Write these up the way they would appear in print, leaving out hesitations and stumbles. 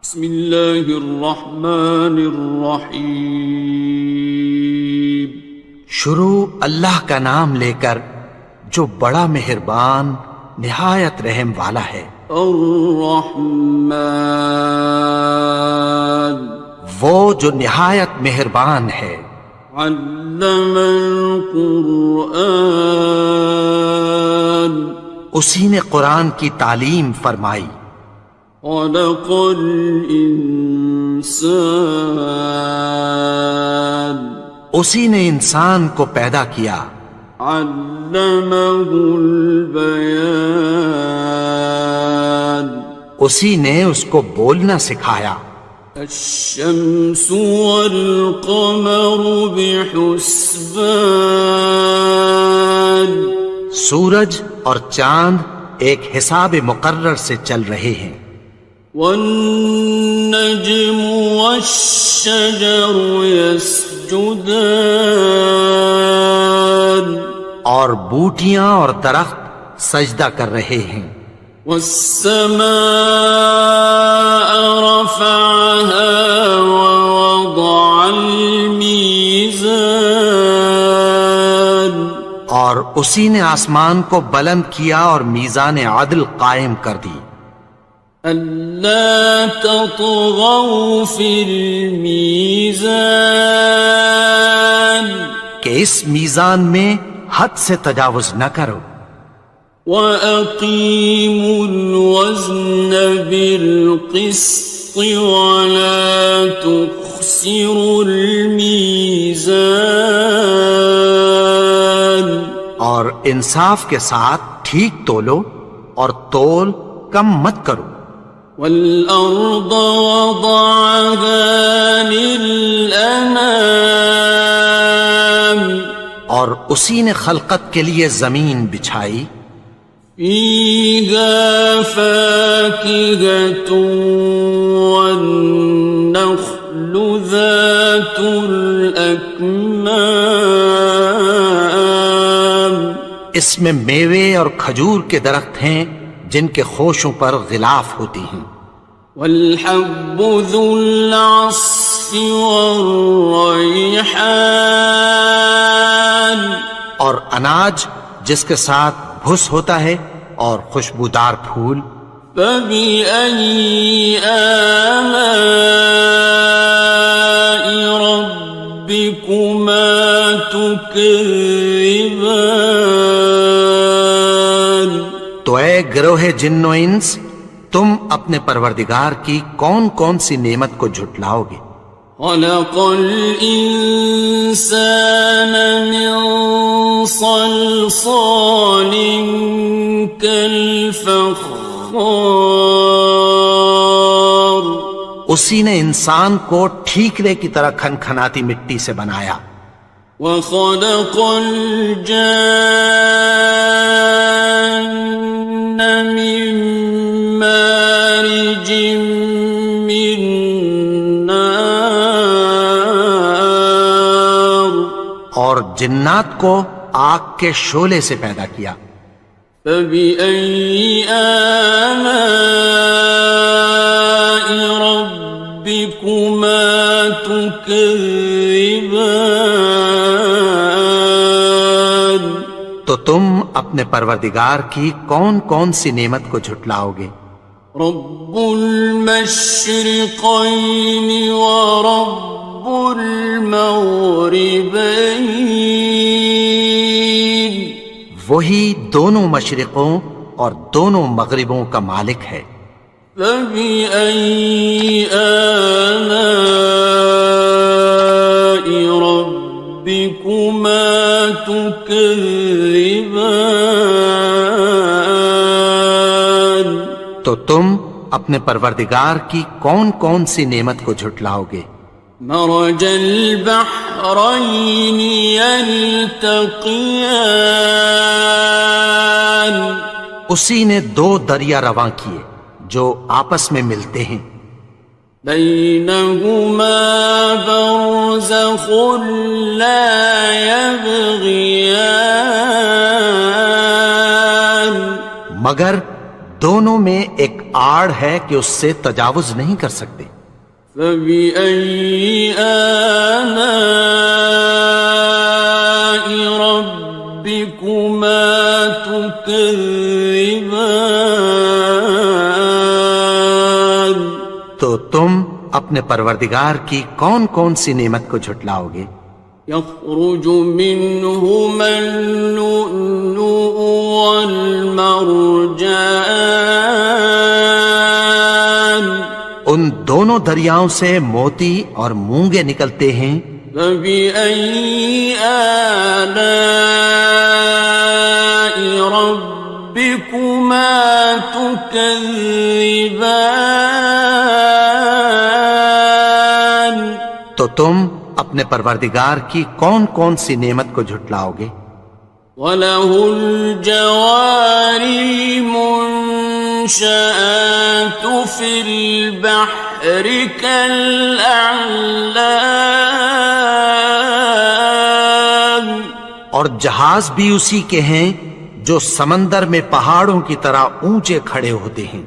بسم اللہ الرحمن الرحیم۔ شروع اللہ کا نام لے کر جو بڑا مہربان نہایت رحم والا ہے۔ الرحمن، وہ جو نہایت مہربان ہے۔ علم القرآن، اسی نے قرآن کی تعلیم فرمائی۔ خلق الانسان، اسی نے انسان کو پیدا کیا۔ علمہ البیان، اسی نے اس کو بولنا سکھایا۔ الشمس والقمر بحسبان، سورج اور چاند ایک حساب مقرر سے چل رہے ہیں۔ والنجم والشجر يسجدان، اور بوٹیاں اور درخت سجدہ کر رہے ہیں۔ والسماء رفعها ووضع الميزان، اور اسی نے آسمان کو بلند کیا اور میزان عدل قائم کر دی۔ ألا تطغوا في الميزان، کہ اس میزان میں حد سے تجاوز نہ کرو۔ وَأَقِيمُوا الْوَزْنَ بِالْقِسْطِ وَلَا تُخْسِرُوا الْمِيزَانَ، اور انصاف کے ساتھ ٹھیک تولو اور تول کم مت کرو۔ وَالْأَرْضَ وَضَعَهَا لِلْأَنَامِ، اور اسی نے خلقت کے لیے زمین بچھائی۔ فِيهَا فَاكِهَةٌ وَالنَّخْلُ ذَاتُ الْأَكْمَامِ، اس میں میوے اور کھجور کے درخت ہیں جن کے خوشوں پر غلاف ہوتی ہیں۔ وَالْحَبُّ ذُو الْعَصْفِ وَالرَّيْحَانِ، اور اناج جس کے ساتھ بھس ہوتا ہے اور خوشبودار پھول۔ فَبِأَيِّ آلَاءِ رَبِّكُمَا تُكَذِّبَانِ، تو اے گروہ جن و انس، تم اپنے پروردگار کی کون کون سی نعمت کو جھٹلاؤ گے؟ خَلَقَ الْإِنسَانَ مِنْ صَلْصَالٍ كَالْفَخَّارِ، اسی نے انسان کو ٹھیکرے کی طرح کھنکھناتی مٹی سے بنایا۔ وَخَلَقَ الْجَانَّ مِن مَّارِجٍ مِّن نَّارٍ، اور جنات کو آگ کے شعلے سے پیدا کیا۔ فَبِأَيِّ آلَاءِ رَبِّكُمَا تُكَذِّبَانِ، تو تم اپنے پروردگار کی کون کون سی نعمت کو جھٹلاؤ گے؟ رب المشرقین ورب المغربین، وہی دونوں مشرقوں اور دونوں مغربوں کا مالک ہے۔ فَبِأَيِّ آلَاءِ رَبِّكُمَا تُكَذِّبَانِ، تو تم اپنے پروردگار کی کون کون سی نعمت کو جھٹلاؤ گے؟ مرج البحرین یلتقیان، اسی نے دو دریا رواں کیے جو آپس میں ملتے ہیں۔ بینہما برزخ لا یبغیان، مگر دونوں میں ایک آڑ ہے کہ اس سے تجاوز نہیں کر سکتے۔ فَبِأَيِّ آلَاءِ رَبِّكُمَا تُكَذِّبَانِ، تو تم اپنے پروردگار کی کون کون سی نعمت کو جھٹلاؤ گے؟ يَخْرُجُ مِنْهُمَا اللُّؤْلُؤُ وَالْمَرْجَانُ، ان دونوں دریاؤں سے موتی اور مونگے نکلتے ہیں۔ فَبِأَيِّ آلَاءِ رَبِّكُمَا تُكَذِّبَانِ، تو تم اپنے پروردگار کی کون کون سی نعمت کو جھٹلاؤ گے؟ وَلَهُ الْجَوَارِ الْمُنشَآتُ فِي الْبَحْرِ كَالْأَعْلَامِ، اور جہاز بھی اسی کے ہیں جو سمندر میں پہاڑوں کی طرح اونچے کھڑے ہوتے ہیں۔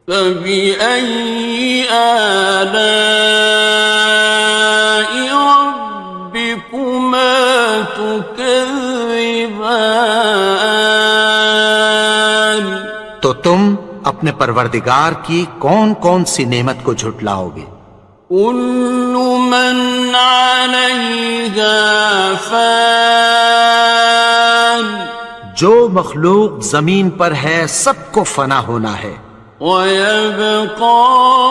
فَبِأَيِّ آلَاءِ رَبِّكُمَا تُكَذِّبَانِ، تو تم اپنے پروردگار کی کون کون سی نعمت کو جھٹلاؤ گے؟ كُلُّ مَنْ عَلَيْهَا فَانٍ، جو مخلوق زمین پر ہے سب کو فنا ہونا ہے۔ وَيَبْقَى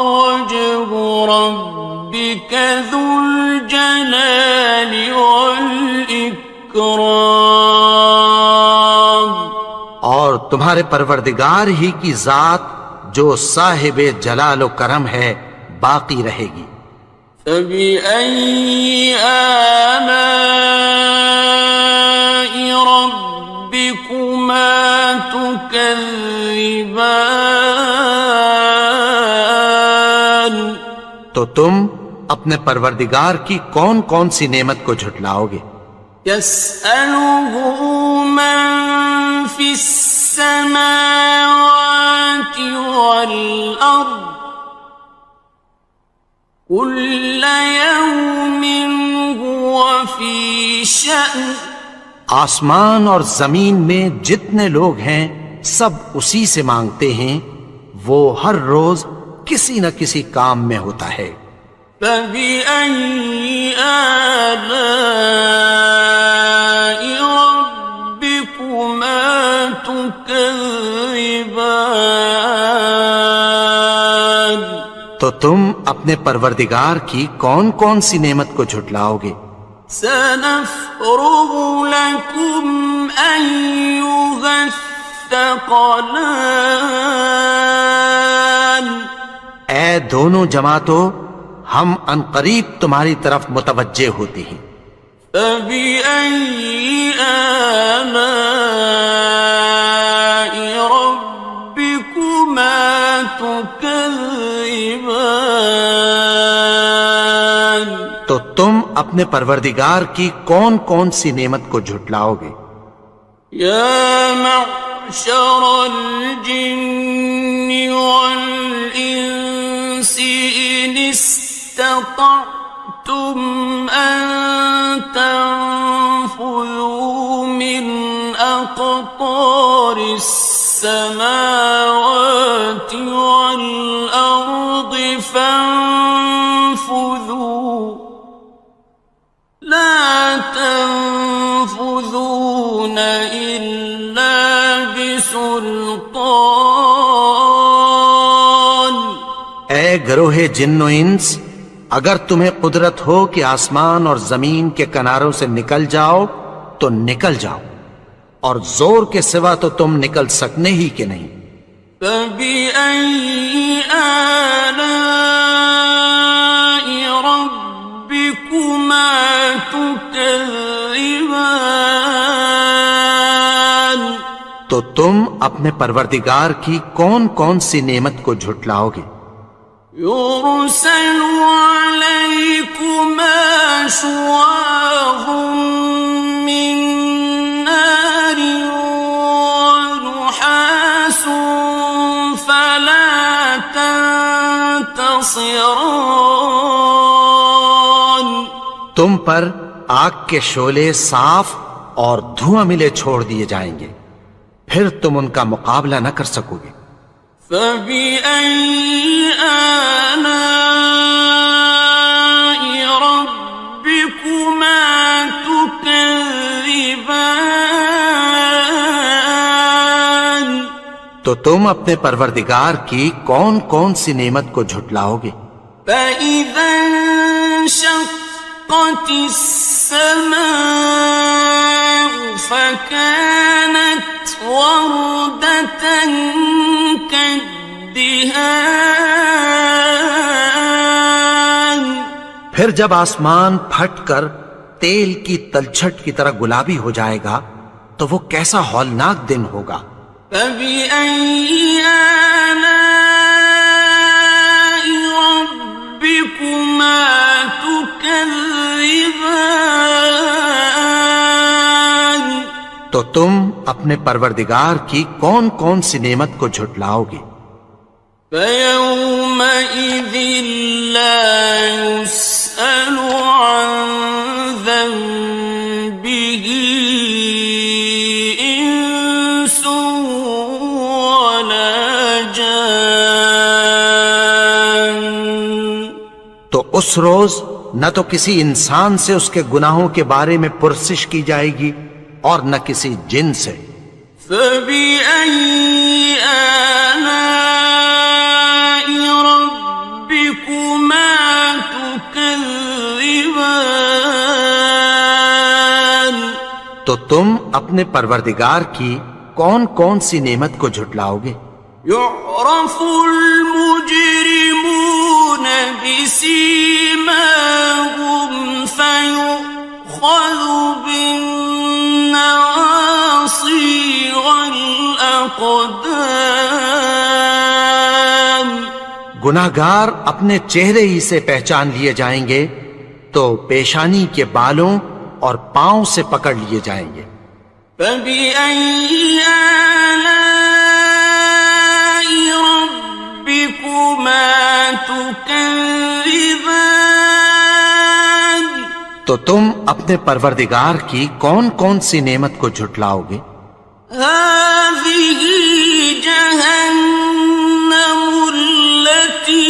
وَجْهُ رَبِّكَ ذُو الْجَلَالِ وَالْإِكْرَامِ، اور تمہارے پروردگار ہی کی ذات جو صاحب جلال و کرم ہے باقی رہے گی۔ فَبِأَيِّ آلَاءِ رَبِّكُمَا تُكَذِّبَانِ، تو تم اپنے پروردگار کی کون کون سی نعمت کو جھٹلاؤ گے؟ يَسْأَلُهُ مَن فِي السَّمَاوَاتِ وَالْأَرْضِ كُلَّ يَوْمٍ هُوَ فِي شَأْنٍ، آسمان اور زمین میں جتنے لوگ ہیں سب اسی سے مانگتے ہیں، وہ ہر روز کسی نہ کسی کام میں ہوتا ہے۔ فَبِأَيِّ آلَاءِ رَبِّكُمَا تُكَذِّبَانِ، تو تم اپنے پروردگار کی کون کون سی نعمت کو جھٹلاؤ گے؟ سَنَفْرُغُ لَكُمْ أَيُّهَ الثَّقَلَانِ، اے دونوں جماعتوں، ہم عنقریب تمہاری طرف متوجہ ہوتے ہیں۔ فَبِأَيِّ آلَاءِ رَبِّكُمَا تُكَذِّبَانِ، تو تم اپنے پروردگار کی کون کون سی نعمت کو جھٹلاؤ گے؟ يَا مَعْشَرَ الْجِنِّ وَالْإِنسِ إِنِ اسْتَطَعْتُمْ أَن تَنفُذُوا مِنْ أَقْطَارِ السَّمَاوَاتِ وَالْأَرْضِ فَانفُذُوا لَا تَنفُذُونَ إِلَّا بِسُلْطَانٍ، اے گروہ جن و انس، اگر تمہیں قدرت ہو کہ آسمان اور زمین کے کناروں سے نکل جاؤ تو نکل جاؤ، اور زور کے سوا تو تم نکل سکنے ہی کہ نہیں۔ فَبِأَيِّ آلَاءِ رَبِّكُمَا تُكَذِّبَانِ، تو تم اپنے پروردگار کی کون کون سی نعمت کو جھٹلاؤ گے؟ يُرْسَلُ عَلَيْكُمَا شُوَاظٌ مِّن نَّارٍ وَنُحَاسٌ تنتصران تم پر آگ کے شعلے صاف اور دھواں ملے چھوڑ دیے جائیں گے، پھر تم ان کا مقابلہ نہ کر سکو گے۔ فَبِأَيِّ آلَاءِ رَبِّكُمَا تُكَذِّبَانِ تو تم اپنے پروردگار کی کون کون سی نعمت کو جھٹلاؤ گے؟ فَإِذَا انشَقَّتِ السَّمَاءُ فَكَانَتْ وَرْدَةً كَالدِّهَانِ پھر جب آسمان پھٹ کر تیل کی تلچھٹ کی طرح گلابی ہو جائے گا تو وہ کیسا ہولناک دن ہوگا۔ فَبِأَيِّ آلَاءِ رَبِّكُمَا تُكَذِّبَانِ تو تم اپنے پروردگار کی کون کون سی نعمت کو جھٹلاؤ گے؟ فَيَوْمَئِذٍ لَا يُسْأَلُ عَنْ ذَنبِهِ إِنسٌ وَلَا جَانٌ تو اس روز نہ تو کسی انسان سے اس کے گناہوں کے بارے میں پرسش کی جائے گی اور نہ کسی جن سے۔ فَبِأَيِّ آلَاءِ رَبِّكُمَا تُكَذِّبَانِ تو تم اپنے پروردگار کی کون کون سی نعمت کو جھٹلاؤ گے؟ يُعْرَفُ الْمُجْرِمُونَ بِسِيمَاهُمْ فَيُؤْخَذُ بِالنَّوَاصِي وَالْأَقْدَامِ گناہگار اپنے چہرے ہی سے پہچان لیے جائیں گے تو پیشانی کے بالوں اور پاؤں سے پکڑ لیے جائیں گے۔ فَبِأَيِّ آلَاءِ رَبِّكُمَا تُكَذِّبَانِ تو تم اپنے پروردگار کی کون کون سی نعمت کو جھٹلاؤ گے؟ هَذِهِ جَهَنَّمُ الَّتِي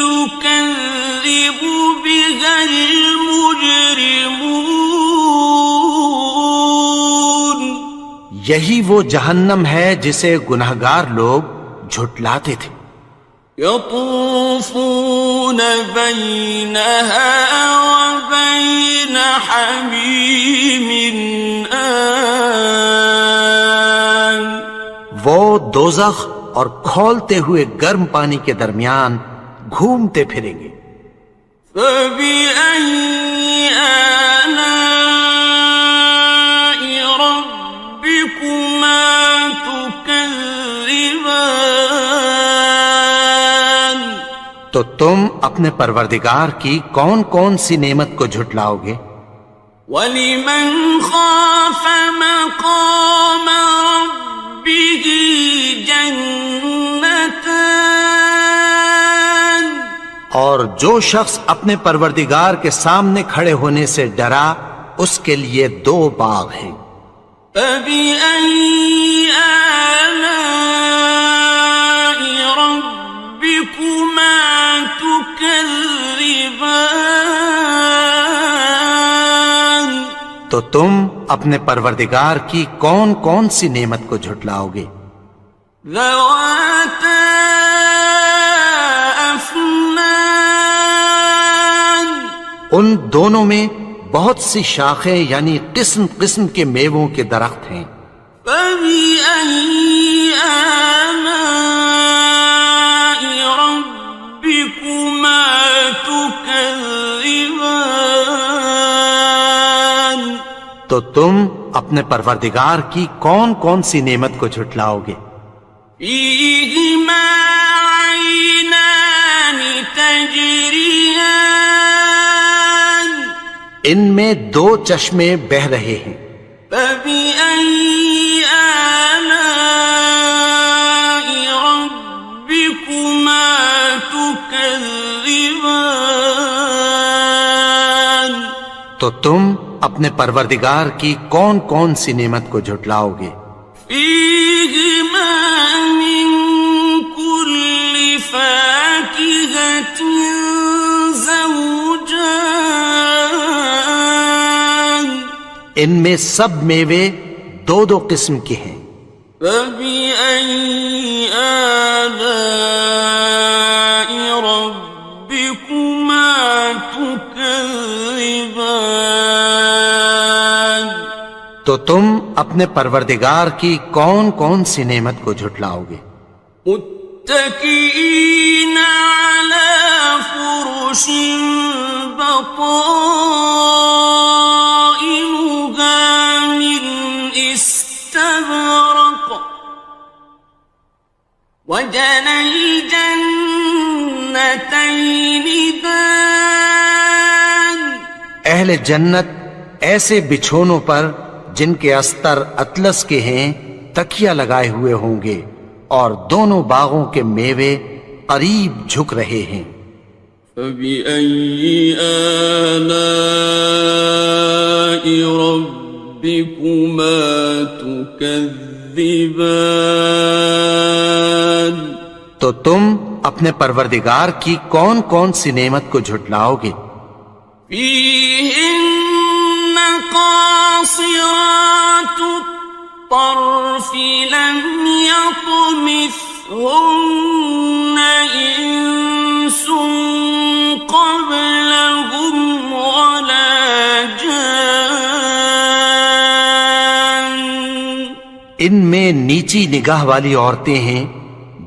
يُكَذِّبُ بِهَا الْمُجْرِمُونَ یہی وہ جہنم ہے جسے گناہگار لوگ جھٹلاتے تھے۔ يَطُوفُونَ بَيْنَهَا وَبَيْنَ حَمِيمٍ آنٍ وہ دوزخ اور کھولتے ہوئے گرم پانی کے درمیان گھومتے پھریں گے۔ فَبِأَيِّ آلَاءِ رَبِّكُمَا تُكَذِّبَانِ تو تم اپنے پروردگار کی کون کون سی نعمت کو جھٹلاؤ گے؟ وَلِمَنْ خَافَ مَقَامَ رَبِّهِ جَنَّتَانِ اور جو شخص اپنے پروردگار کے سامنے کھڑے ہونے سے ڈرا اس کے لیے دو باغ ہیں۔ فَبِأَيِّ آلَاءِ رَبِّكُمَا تُكَذِّبَانِ تو تم اپنے پروردگار کی کون کون سی نعمت کو جھٹلاؤ گے؟ ذَوَاتَا أَفْنَانٍ ان دونوں میں بہت سی شاخیں یعنی قسم قسم کے میووں کے درخت ہیں۔ فَبِأَيِّ آلَاءِ رَبِّكُمَا تُكَذِّبَانِ تو تم اپنے پروردگار کی کون کون سی نعمت کو جھٹلاؤ گے؟ فِيهِمَا عَيْنَانِ تَجْرِيَانِ ان میں دو چشمے بہہ رہے ہیں۔ فَبِأَيِّ آلَاءِ رَبِّكُمَا تو تم اپنے پروردگار کی کون کون سی نعمت کو جھٹلاؤ گے؟ فيهما من كل فاكهة زوجان ان میں سب میوے دو دو قسم کے ہیں۔ فبأي آلاء ربكما تكذبان تو تم اپنے پروردگار کی کون کون سی نعمت کو جھٹلاؤ گے؟ متكئين على فرش بطائنها من استبرق وجنى الجنتين دان اہل جنت ایسے بچھونوں پر جن کے استر اطلس کے ہیں تکیہ لگائے ہوئے ہوں گے، اور دونوں باغوں کے میوے قریب جھک رہے ہیں۔ فبأي آلاء ربكما تكذبان تو تم اپنے پروردگار کی کون کون سی نعمت کو جھٹلاؤ گے؟ فيهن قاصرات الطرف لم يطمثهن إنس قبلهم ولا جان ان میں نیچی نگاہ والی عورتیں ہیں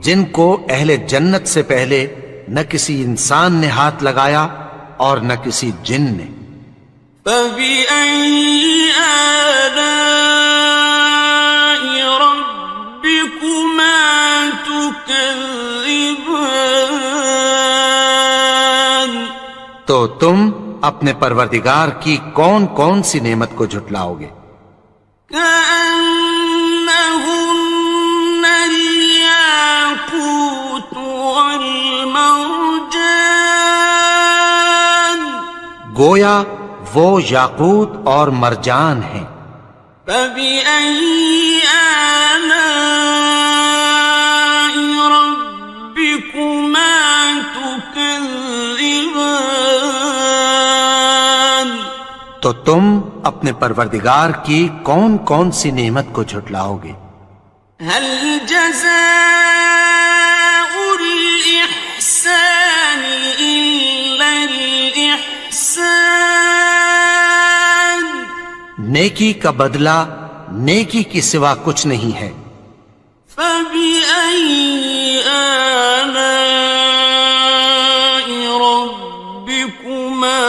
جن کو اہل جنت سے پہلے نہ کسی انسان نے ہاتھ لگایا اور نہ کسی جن نے۔ فبأي آلاء ربكما تكذبان تو تم اپنے پروردگار کی کون کون سی نعمت کو جھٹلاؤ گے؟ كأنهن الياقوت والمرجان گویا وہ یاقوت اور مرجان ہیں۔ فبأي آلاء ربكما تكذبان تو تم اپنے پروردگار کی کون کون سی نعمت کو جھٹلاؤ گے؟ هل جزاء الإحسان إلا الإحسان نیکی کا بدلہ نیکی کی سوا کچھ نہیں ہے۔ فبأي آلاء ربكما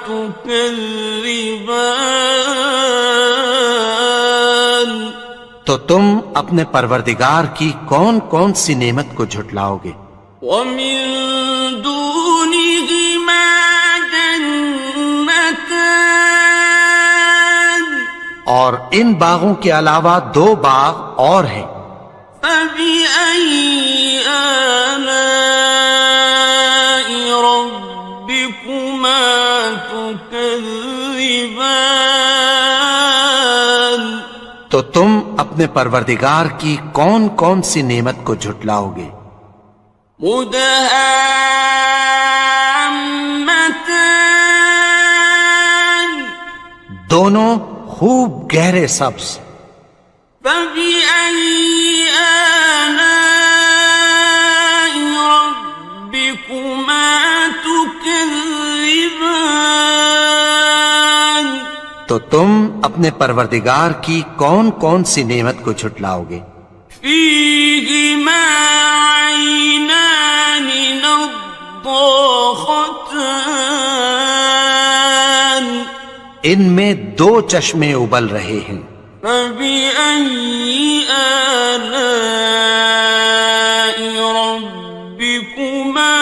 تكذبان تو تم اپنے پروردگار کی کون کون سی نعمت کو جھٹلاؤ گے؟ ومن دونهما جنتان اور ان باغوں کے علاوہ دو باغ اور ہیں۔ فبأي آلاء ربكما تكذبان تو تم اپنے پروردگار کی کون کون سی نعمت کو جھٹلاؤ گے؟ مدهامتان دونوں خوب گہرے سبز۔ فبأي آلاء ربكما تكذبان تو تم اپنے پروردگار کی کون کون سی نعمت کو جھٹلاؤ گے؟ فيهما عينان نضاختان ان میں دو چشمے ابل رہے ہیں۔ فبأي آلاء ربكما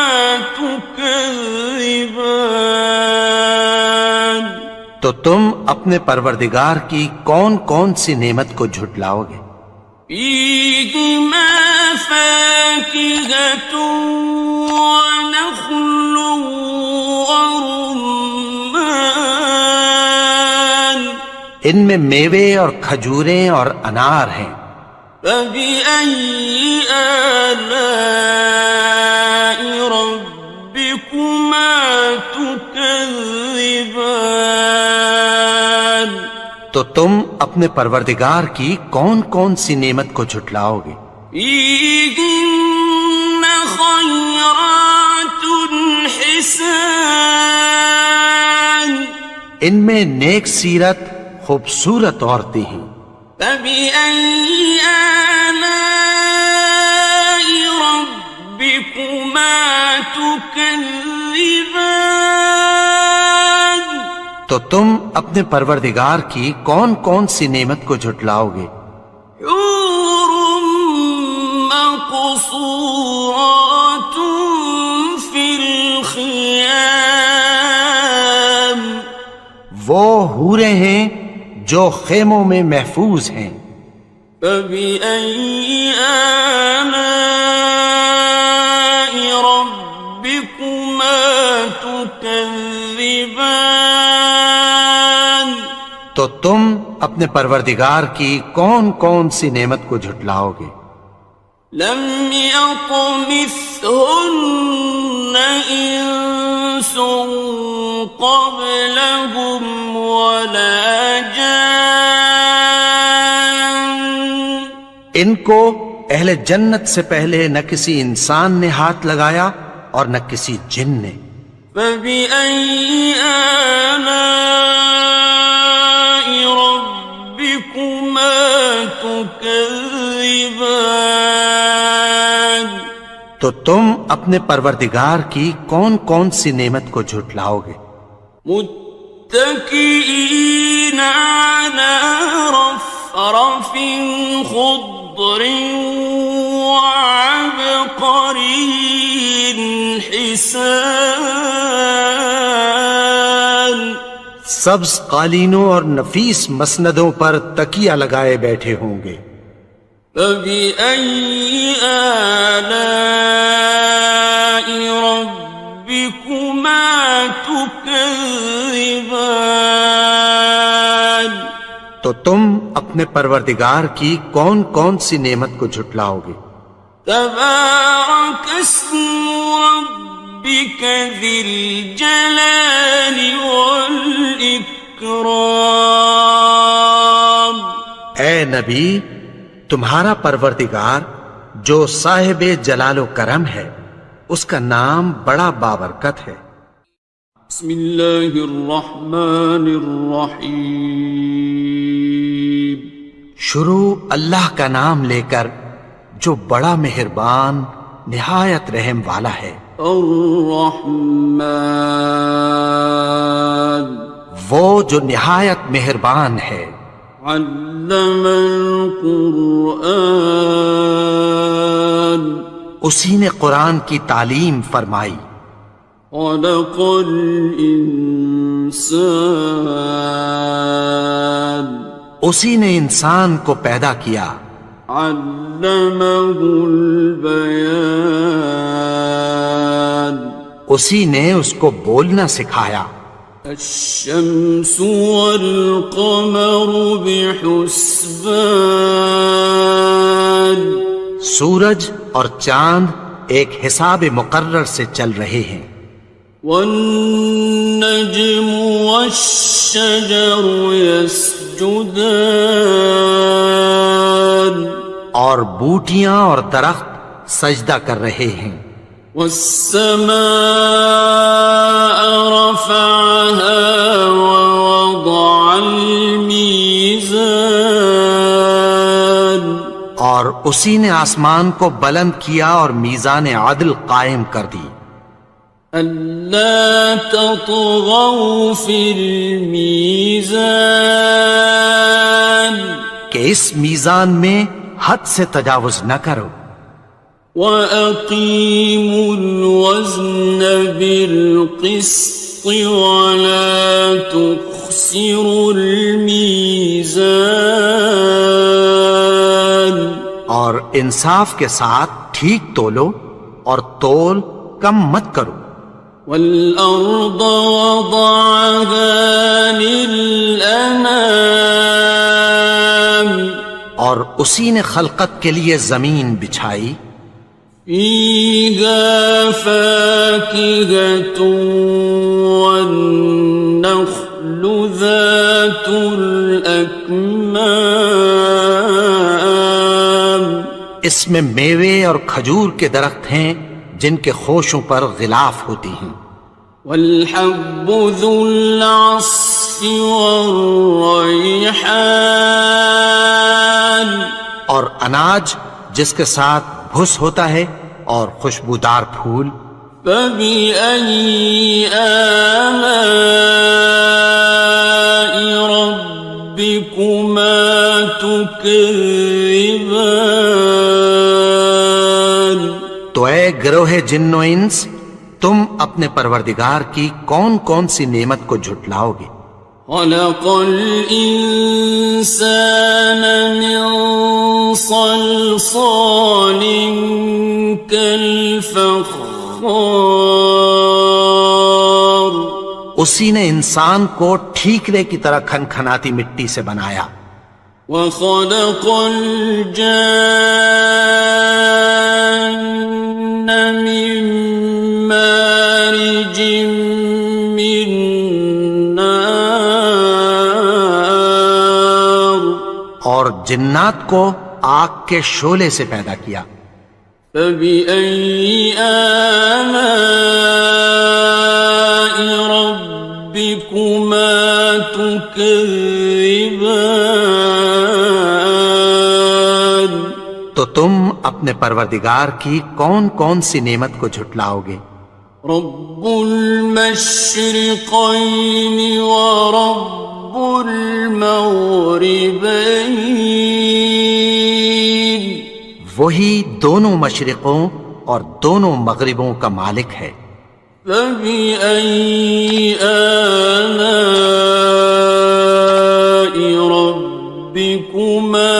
تكذبان تو تم اپنے پروردگار کی کون کون سی نعمت کو جھٹلاؤ گے؟ فيهما فاكهة ونخل ورمان ان میں میوے اور کھجوریں اور انار ہیں۔ فبأي آلاء ربكما تكذبان؟ تو تم اپنے پروردگار کی کون کون سی نعمت کو جھٹلاؤ گے؟ فيهن خيرات حسان، ان میں نیک سیرت خوبصورت عورتیں ہیں۔ فبأي آلاء ربكما تكذبان؟ تو تم اپنے پروردگار کی کون کون سی نعمت کو جھٹلاؤ گے؟ حور مقصورات في الخيام، وہ حوریں ہیں جو خیموں میں محفوظ ہیں۔ فبأي آلاء ربكما تكذبان؟ تو تم اپنے پروردگار کی کون کون سی نعمت کو جھٹلاؤ گے؟ لم يطمثهن إنس قبلهم ولا جان، ان کو اہل جنت سے پہلے نہ کسی انسان نے ہاتھ لگایا اور نہ کسی جن نے۔ فبأي آلاء ربكما تكذبان؟ تو تم اپنے پروردگار کی کون کون سی نعمت کو جھٹلاؤ گے؟ متكئين على رفرف خضر وعبقري حسان، سبز قالینوں اور نفیس مسندوں پر تکیہ لگائے بیٹھے ہوں گے۔ فبأي آلاء ربكما تكذبان؟ تو تم اپنے پروردگار کی کون کون سی نعمت کو جھٹلاؤ گے؟ تبارك اسم ربك ذي الجلال والإكرام۔ اے نبی، تمہارا پروردگار جو صاحب جلال و کرم ہے، اس کا نام بڑا بابرکت ہے۔ بسم اللہ الرحمن الرحیم۔ شروع اللہ کا نام لے کر جو بڑا مہربان نہایت رحم والا ہے۔ الرحمن، وہ جو نہایت مہربان ہے۔ علم القرآن، اسی نے قرآن کی تعلیم فرمائی۔ خلق الانسان، اسی نے انسان کو پیدا کیا۔ علمہ البیان، اسی نے اس کو بولنا سکھایا۔ الشمس والقمر بحسبان، سورج اور چاند ایک حساب مقرر سے چل رہے ہیں۔ والنجم والشجر يسجدان، اور بوٹیاں اور درخت سجدہ کر رہے ہیں۔ والسماء رفعها ووضع الميزان، اور اسی نے آسمان کو بلند کیا اور میزان عدل قائم کر دی۔ ألا تطغوا في الميزان، کہ اس میزان میں حد سے تجاوز نہ کرو۔ وَأَقِيمُوا الْوَزْنَ بِالْقِسْطِ وَلَا تُخْسِرُوا الْمِيزَانَ، اور انصاف کے ساتھ ٹھیک تولو اور تول کم مت کرو۔ والأرض وضعها للأنام اور اسی نے خلقت کے لیے زمین بچھائی، فيها فاكهة والنخل ذات الأكمام اس میں میوے اور کھجور کے درخت ہیں جن کے خوشوں پر غلاف ہوتی ہیں، والحب ذو العصف والريحان اور اناج جس کے ساتھ بھس ہوتا ہے اور خوشبودار پھول۔ فبأي آلاء ربكما تكذبان تو اے گروہ جن و انس، تم اپنے پروردگار کی کون کون سی نعمت کو جھٹلاؤ گے؟ خلق الإنسان من صلصال كالفخار اسی نے انسان کو ٹھیکرے کی طرح کھنکھناتی مٹی سے بنایا، وخلق الجان من مارج من نار اور جنات کو آگ کے شعلے سے پیدا کیا۔ فبأي آلاء ربكما تكذبان تو تم اپنے پروردگار کی کون کون سی نعمت کو جھٹلاؤ گے؟ رب المشرقين ورب المغربين وہی دونوں مشرقوں اور دونوں مغربوں کا مالک ہے۔ فبأي آلاء ربكما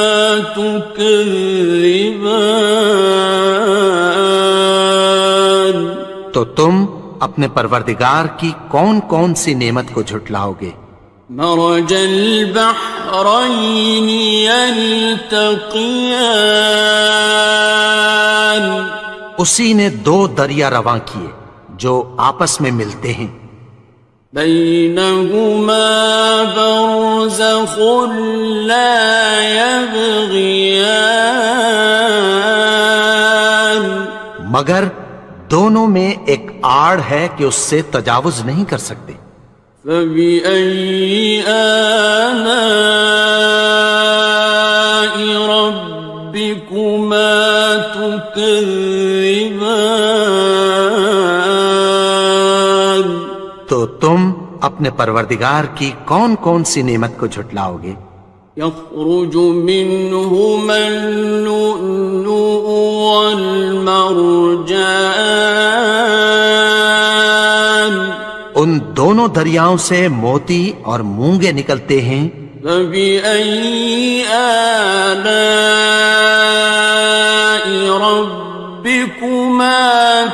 تكذبان تو تم اپنے پروردگار کی کون کون سی نعمت کو جھٹلاؤ گے؟ مرج البحرين يلتقيان اسی نے دو دریا رواں کیے جو آپس میں ملتے ہیں، بينهما برزخ لا يبغيان مگر دونوں میں ایک آڑ ہے کہ اس سے تجاوز نہیں کر سکتے۔ فبأي آلاء ربكما تكذبان تو تم اپنے پروردگار کی کون کون سی نعمت کو جھٹلاؤ گے؟ يخرج منهما اللؤلؤ والمرجان ان دونوں دریاؤں سے موتی اور مونگے نکلتے ہیں۔ فبأي آلاء ربكما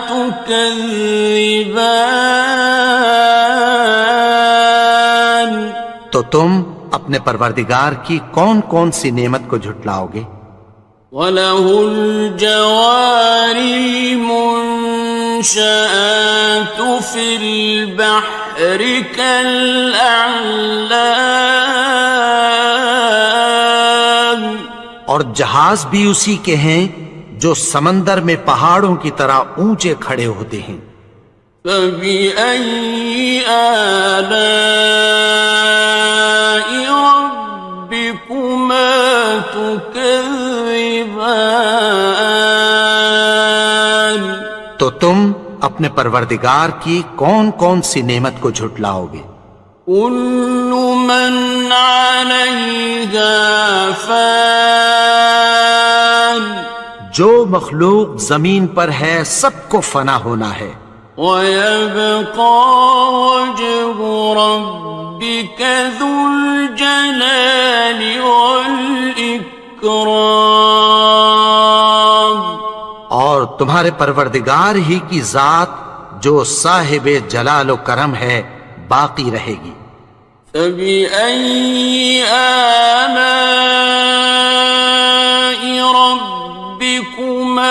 تكذبان تو تم اپنے پروردگار کی کون کون سی نعمت کو جھٹلاؤ گے؟ وَلَهُ الْجَوَارِ الْمُنشَآتُ فِي الْبَحْرِ كَالْأَعْلَامِ اور جہاز بھی اسی کے ہیں جو سمندر میں پہاڑوں کی طرح اونچے کھڑے ہوتے ہیں۔ فبأي آلاء ربكما تكذبان تو تم اپنے پروردگار کی کون کون سی نعمت کو جھٹلاؤ گے؟ كل من عليها فان جو مخلوق زمین پر ہے سب کو فنا ہونا ہے، ويبقى وجه ربك ذو الجلال والإكرام اور تمہارے پروردگار ہی کی ذات جو صاحب جلال و کرم ہے باقی رہے گی۔ فَبِأَيِّ آلَاءِ رَبِّكُمَا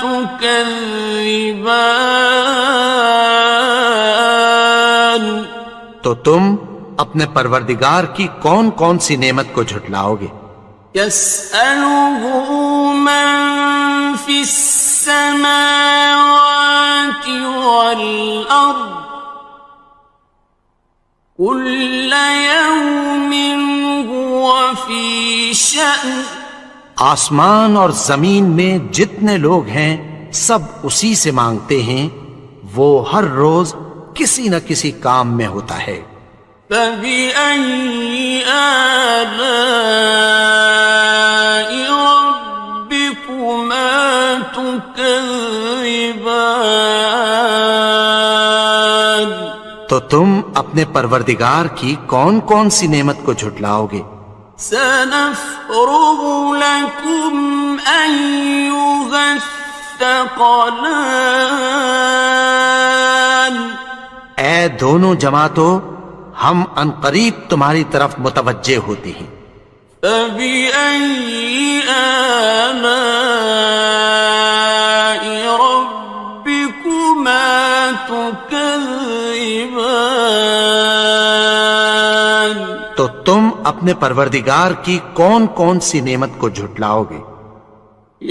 تُكَذِّبَانِ؟ تو تم اپنے پروردگار کی کون کون سی نعمت کو جھٹلاؤ گے؟ يَسْأَلُهُ مَن فِي السَّمَاوَاتِ وَالْأَرْضِ كُلَّ يَوْمٍ هُوَ فِي شَأْنٍ۔ آسمان اور زمین میں جتنے لوگ ہیں سب اسی سے مانگتے ہیں، وہ ہر روز کسی نہ کسی کام میں ہوتا ہے۔ فَبِأَيِّ آلَاءِ رَبِّكُمَا تُكَذِّبَانِ؟ تو تم اپنے پروردگار کی کون کون سی نعمت کو جھٹلاؤ گے؟ سَنَفْرُغُ لَكُمْ أَيُّهَ الثَّقَلَانِ؟ اے دونوں جماعتوں، ہم عنقریب تمہاری طرف متوجہ ہوتے ہیں۔ فَبِأَيِّ آلَاءِ رَبِّكُمَا تُكَذِّبَانِ؟ تو تم اپنے پروردگار کی کون کون سی نعمت کو جھٹلاؤ گے؟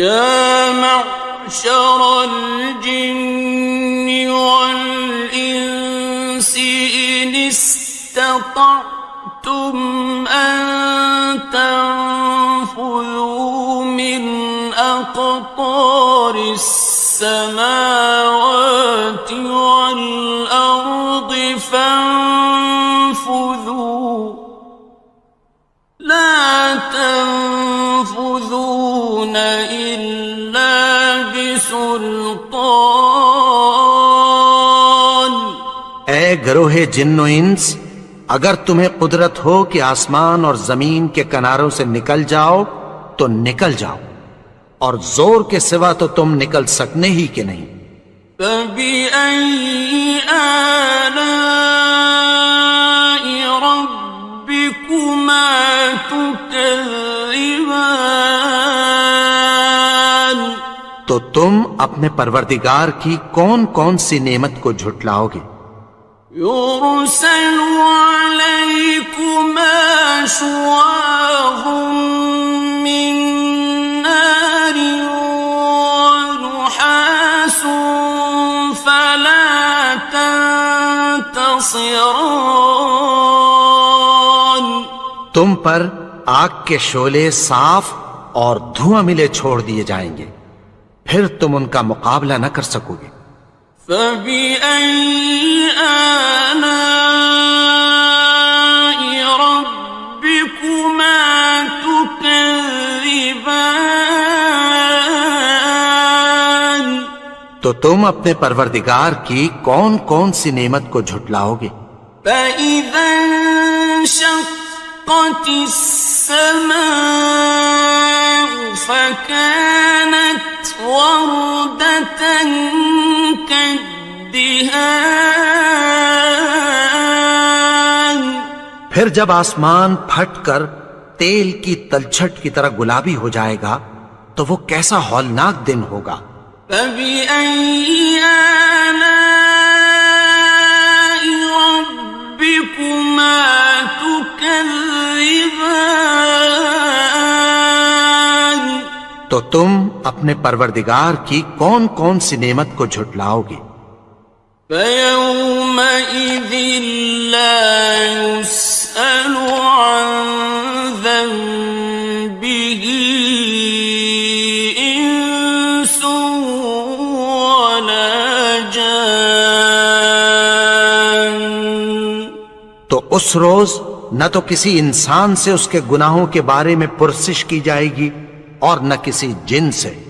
يَا مَعْشَرَ الْجِنِّ وَالْإِنسِ إِنِ اسْتَطَعْتُمْ أَن تَنفُذُوا مِنْ أَقْطَارِ السَّمَاوَاتِ وَالْأَرْضِ فَانفُذُوا لَا تَنفُذُونَ إِلَّا بِسُلْطَانٍ۔ اے گروہ جن و انس، اگر تمہیں قدرت ہو کہ آسمان اور زمین کے کناروں سے نکل جاؤ تو نکل جاؤ، اور زور کے سوا تو تم نکل سکنے ہی کہ نہیں۔ فَبِأَيِّ آلَاءِ رَبِّكُمَا تُكَذِّبَانِ؟ تو تم اپنے پروردگار کی کون کون سی نعمت کو جھٹلاؤ گے؟ يُرْسَلُ عَلَيْكُمَا شُوَاظٌ مِّن نَّارٍ وَنُحَاسٌ فَلَا تَنتَصِرَانِ؟ تم پر آگ کے شعلے صاف اور دھواں ملے چھوڑ دیے جائیں گے، پھر تم ان کا مقابلہ نہ کر سکو گے۔ فَبِأَيِّ آلَاءِ رَبِّكُمَا تُكَذِّبَانِ؟ تو تم اپنے پروردگار کی کون کون سی نعمت کو جھٹلاؤ گے؟ فَإِذَا انشَقَّتِ السَّمَاءُ فَكَانَتْ وَرْدَةً كَالدِّهَانِ؟ پھر جب آسمان پھٹ کر تیل کی تلچھٹ کی طرح گلابی ہو جائے گا تو وہ کیسا ہولناک دن ہوگا۔ فَبِأَيِّ آلَاءِ رَبِّكُمَا تُكَذِّبَانِ؟ تو تم اپنے پروردگار کی کون کون سی نعمت کو جھٹلاؤ گے؟ فَيَوْمَئِذٍ لَا يُسْأَلُ عَن ذَنبِهِ إِنسٌ وَلَا جَانٌّ۔ تو اس روز نہ تو کسی انسان سے اس کے گناہوں کے بارے میں پرسش کی جائے گی اور نہ کسی جن سے۔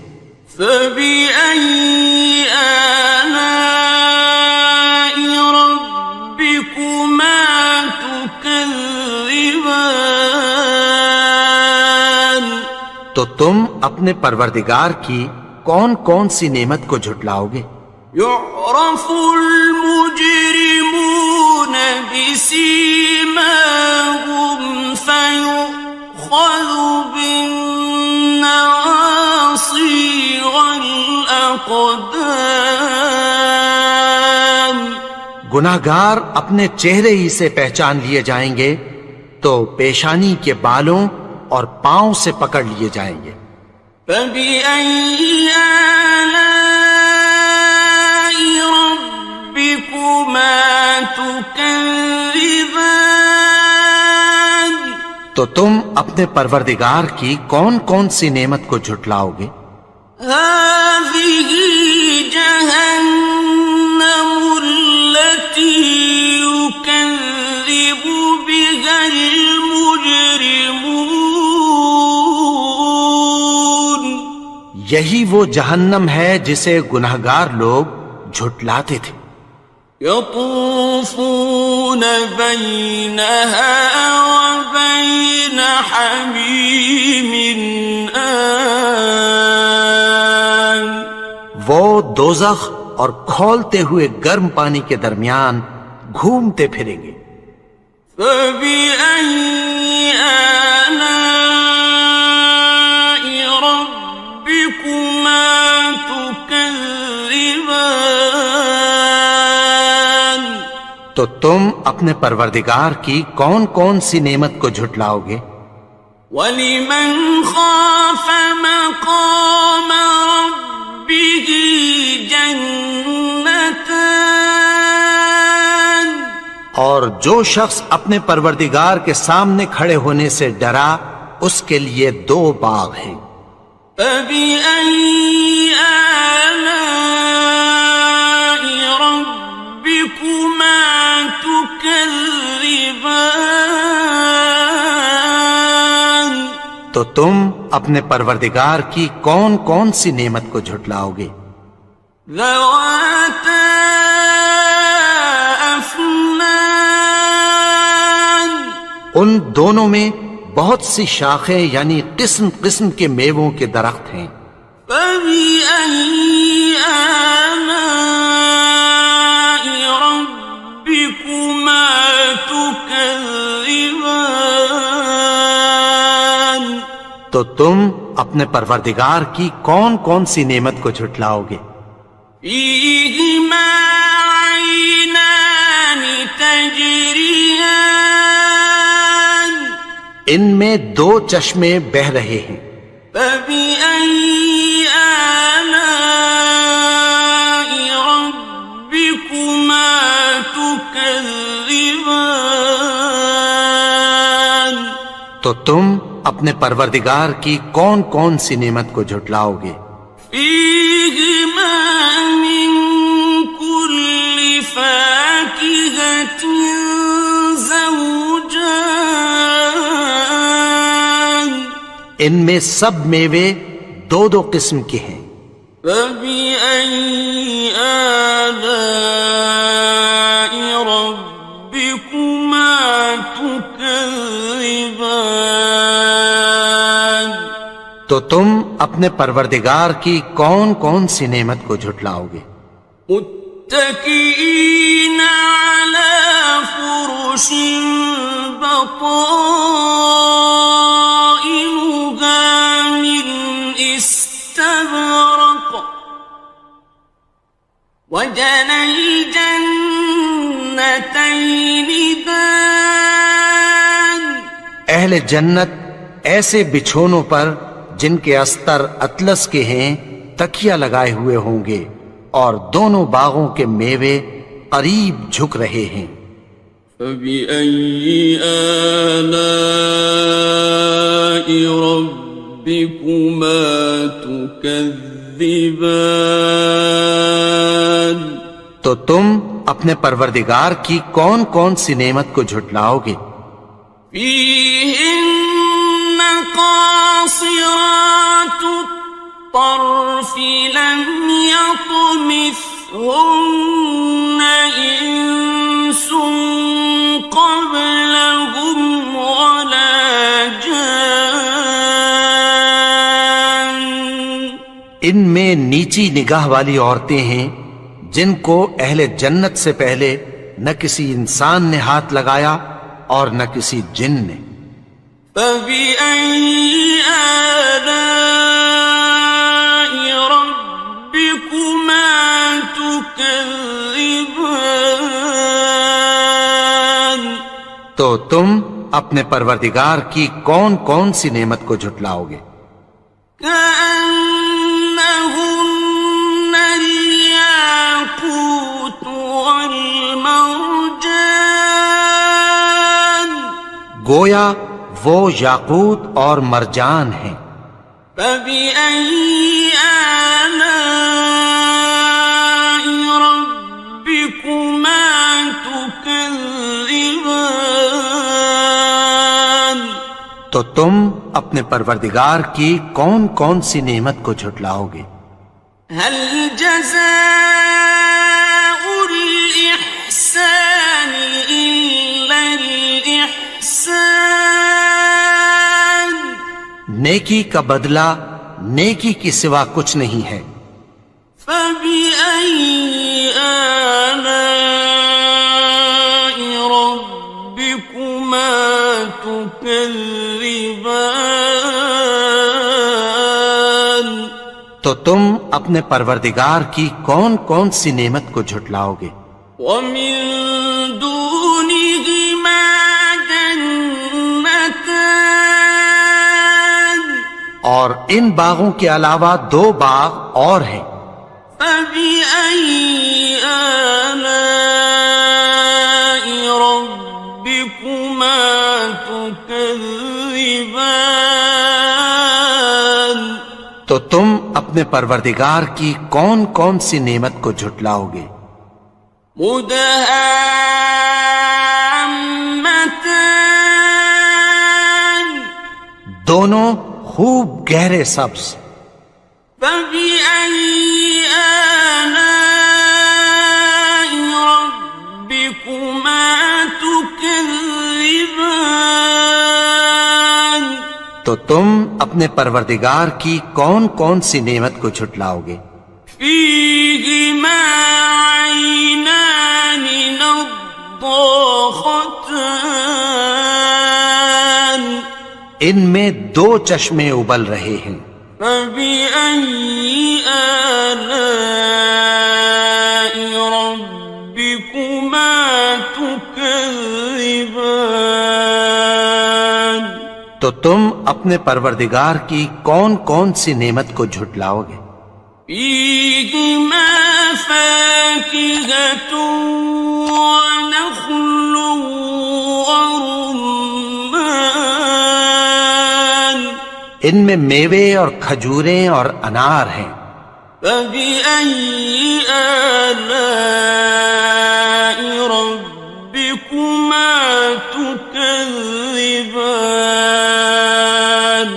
فَبِأَيِّ آلَاءِ رَبِّكُمَا تُكَذِّبَانِ؟ تو تم اپنے پروردگار کی کون کون سی نعمت کو جھٹلاؤ گے؟ يعرف المجرمون بسيماهم فيؤخذ بالنواصي والأقدام. گناہگار اپنے چہرے ہی سے پہچان لیے جائیں گے تو پیشانی کے بالوں اور پاؤں سے پکڑ لیے جائیں گے. فَبِأَيِّ آلَاءِ رَبِّكُمَا تُكَذِّبَانِ. تو تم اپنے پروردگار کی کون کون سی نعمت کو جھٹلاؤ گے؟ هَٰذِهِ جَهَنَّمُ الَّتِي يُكَذِّبُ بِهَا الْمُجْرِمُونَ. یہی وہ جہنم ہے جسے گناہگار لوگ جھٹلاتے تھے. يطوفون بينها وبين حميم آن. وہ دوزخ اور کھولتے ہوئے گرم پانی کے درمیان گھومتے پھریں گے. فبأي آلاء ربكما تكذبان. تو تم اپنے پروردگار کی کون کون سی نعمت کو جھٹلاؤ گے؟ وَلِمَنْ خَافَ مَقَامَ رَبِّهِ جَنَّتَانِ. اور جو شخص اپنے پروردگار کے سامنے کھڑے ہونے سے ڈرا اس کے لیے 2 باغ ہیں. فَبِأَيِّ آلَاءِ رَبِّكُمَا تُكَذِّبَانِ. تو تم اپنے پروردگار کی کون کون سی نعمت کو جھٹلاؤ گے؟ ذَوَاتَا أَفْنَانٍ. ان دونوں میں بہت سی شاخیں یعنی قسم قسم کے میووں کے درخت ہیں. فَبِأَيِّ آلَاءِ رَبِّكُمَا تُكَذِّبَانِ. تو تم اپنے پروردگار کی کون کون سی نعمت کو جھٹلاؤ گے؟ فِيهِمَا عَيْنَانِ تَجْرِيَانِ. ان میں 2 چشمے بہہ رہے ہیں. فَبِأَيِّ آلَاءِ رَبِّكُمَا تُكَذِّبَانِ. تو تم اپنے پروردگار کی کون کون سی نعمت کو جھٹلاؤ گے؟ فِيهِمَا مِن كُلِّ فَاكِهَةٍ زَوْجَانِ. ان میں سب میوے 2 قسم کے ہیں. فَبِأَيِّ آلَاءِ رَبِّكُمَا تُكَذِّبَانِ. تو تم اپنے پروردگار کی کون کون سی نعمت کو جھٹلاؤ گے؟ متكئين على فرش بطائنها من استبرق وجنى الجنتين دان. اہل جنت ایسے بچھونوں پر جن کے استر اطلس کے ہیں تکیہ لگائے ہوئے ہوں گے اور دونوں باغوں کے میوے قریب جھک رہے ہیں. فَبِأَيِّ آلَاءِ رَبِّكُمَا تُكَذِّبَانِ. تو تم اپنے پروردگار کی کون کون سی نعمت کو جھٹلاؤ گے؟ فِيهِنَّ قَاصِرَاتُ الطَّرْفِ لَمْ يَطْمِثْهُنَّ إِنسٌ قَبْلَهُمْ وَلَا جَانٌّ. ان میں نیچی نگاہ والی عورتیں ہیں جن کو اہل جنت سے پہلے نہ کسی انسان نے ہاتھ لگایا اور نہ کسی جن نے. فَبِأَيِّ آلَاءِ رَبِّكُمَا تُكَذِّبَانِ تو تم اپنے پروردگار کی کون کون سی نعمت کو جھٹلاؤ گے؟ كأنهن الياقوت والمرجان گویا وہ یاقوت اور مرجان ہیں. فبأي آلاء ربكما تكذبان تو تم اپنے پروردگار کی کون کون سی نعمت کو جھٹلاؤ گے؟ هل جزاء الإحسان إلا الإحسان نیکی کا بدلہ نیکی کی سوا کچھ نہیں ہے. فبأي آلاء ربكما تكذبان تو تم اپنے پروردگار کی کون کون سی نعمت کو جھٹلاؤ گے؟ ومن دونهما جنتان اور ان باغوں کے علاوہ 2 باغ اور ہیں. فبأي آلاء ربكما تكذبان تو تم اپنے پروردگار کی کون کون سی نعمت کو جھٹلاؤ گے؟ مدهامتان دونوں خوب گہرے سبز. فبأي آلاء ربكما تكذبان تو تم اپنے پروردگار کی کون کون سی نعمت کو جھٹلاؤ گے؟ فيهما عينان نضاختان ان میں 2 چشمے ابل رہے ہیں. فبأي آلاء ربكما تكذبان تو تم اپنے پروردگار کی کون کون سی نعمت کو جھٹلاؤ گے؟ فيهما فاكهة ونخل ورمان ان میں میوے اور کھجوریں اور انار ہیں. فبأي آلاء ربكما تكذبان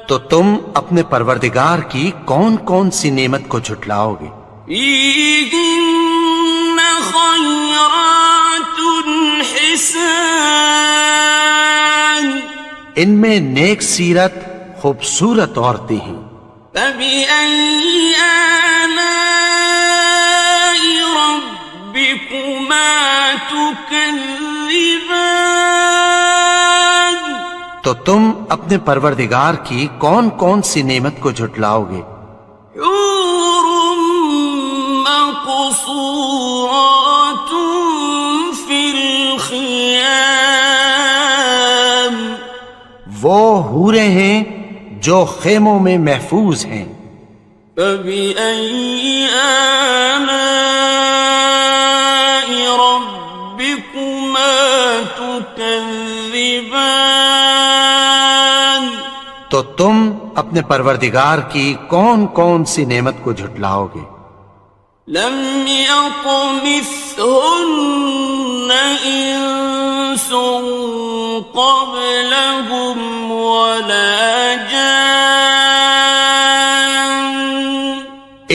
تو تم اپنے پروردگار کی کون کون سی نعمت کو جھٹلاؤ گے؟ فيهن خيرات حسان ان میں نیک سیرت خوبصورت عورتیں ہیں. فبأي آلاء ربكما تكذبان تو تم اپنے پروردگار کی کون کون سی نعمت کو جھٹلاؤ گے؟ حور مقصورات في الخيام وہ حوریں ہیں جو خیموں میں محفوظ ہیں. فبأي آلاء ربكما تكذبان تو تم اپنے پروردگار کی کون کون سی نعمت کو جھٹلاؤ گے؟ لم يطمثهن إنس قبلهم ولا جان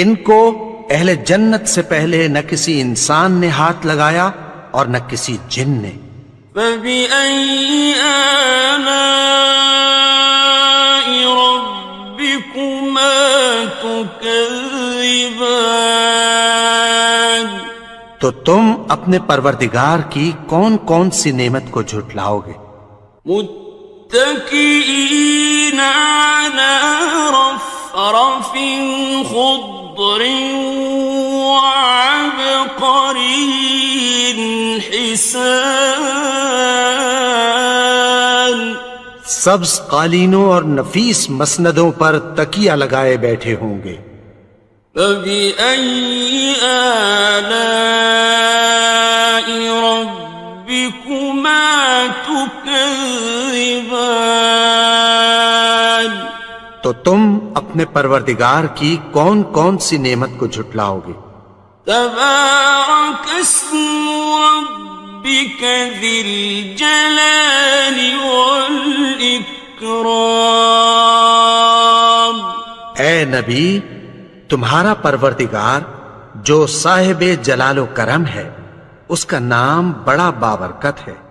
ان کو اہل جنت سے پہلے نہ کسی انسان نے ہاتھ لگایا اور نہ کسی جن نے. فبأي آلاء ربكما تكذبان تو تم اپنے پروردگار کی کون کون سی نعمت کو جھٹلاؤ گے؟ متكئين على رفرف خضر وعبقري حسان، سبز قالینوں اور نفیس مسندوں پر تکیہ لگائے بیٹھے ہوں گے۔ فبأي آلاء ربكما تكذبان، تو تم اپنے پروردگار کی کون کون سی نعمت کو جھٹلاؤ گے؟ تبارك اسم ربك ذي الجلال والإكرام۔ اے نبی، تمہارا پروردگار جو صاحب جلال و کرم ہے، اس کا نام بڑا بابرکت ہے۔